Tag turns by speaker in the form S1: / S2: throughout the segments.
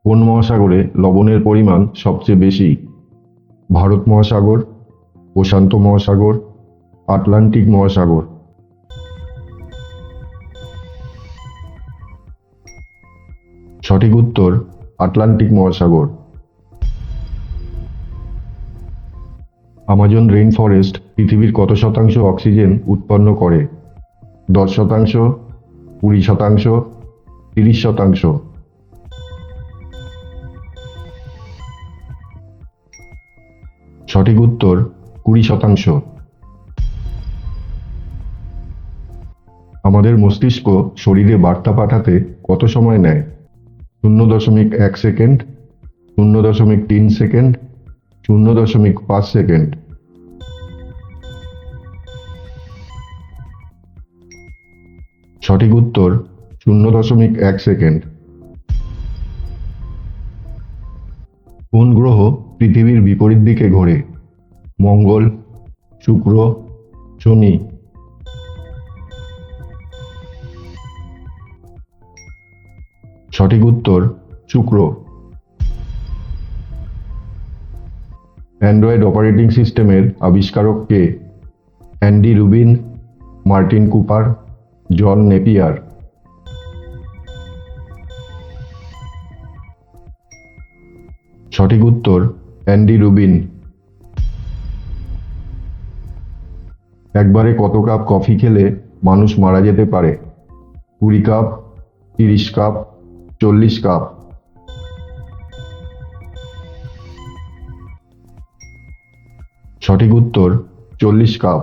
S1: কোন মহাসাগরে লবণের পরিমাণ সবচেয়ে বেশি? ভারত মহাসাগর, প্রশান্ত মহাসাগর, আটলান্টিক মহাসাগর। সঠিক উত্তর আটলান্টিক মহাসাগর। আমাজন রেইন ফরেস্ট পৃথিবীর কত শতাংশ অক্সিজেন উৎপন্ন করে? 10%, 20%, 30%। সঠিক উত্তর 20%। আমাদের মস্তিষ্ক শরীরে বার্তা পাঠাতে কত সময় নেয়? 0.1 সেকেন্ড, 0.3 সেকেন্ড, 0.5 সেকেন্ড। সঠিক উত্তর 0.1 সেকেন্ড। কোন গ্রহ পৃথিবীর বিপরীত দিকে ঘোরে? মঙ্গল, শুক্র, শনি। সঠিক উত্তর শুক্র। অ্যান্ড্রয়েড অপারেটিং সিস্টেমের আবিষ্কারক কে? অ্যান্ডি রুবিন, মার্টিন কুপার, জন নেপিয়ার। সঠিক উত্তর অ্যান্ডি রুবিন। একবারে কত কাপ কফি খেলে মানুষ মারা যেতে পারে? 20 কাপ, 30 কাপ, 40 কাপ। সঠিক উত্তর 40 কাপ।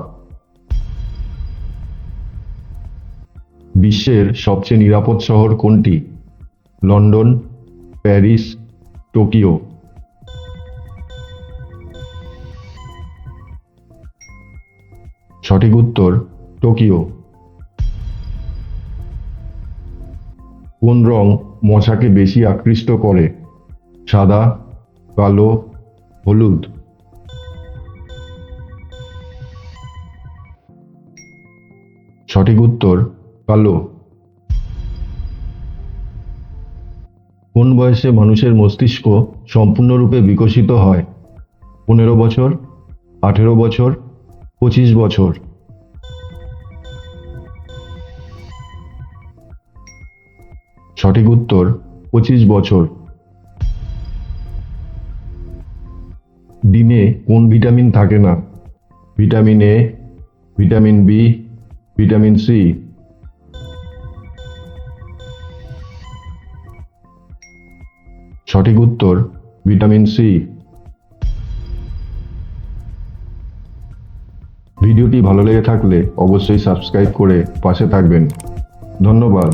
S1: বিশ্বের সবচেয়ে নিরাপদ শহর কোনটি? London, Paris, Tokyo. সঠিক উত্তর টোকিও। কোন রং মশাকে বেশি আকৃষ্ট করে? সাদা, কালো, হলুদ। সঠিক উত্তর কালো। কোন বয়সে মানুষের মস্তিষ্ক সম্পূর্ণরূপে বিকশিত হয়? 15 বছর, 18 বছর, 25 বছর। সঠিক উত্তর 25 বছর। ডিমে কোন ভিটামিন থাকে না? Vitamin A, vitamin B, vitamin C. সঠিক উত্তর ভিটামিন সি। ভিডিওটি ভালো লেগে থাকলে অবশ্যই সাবস্ক্রাইব করে পাশে থাকবেন। ধন্যবাদ।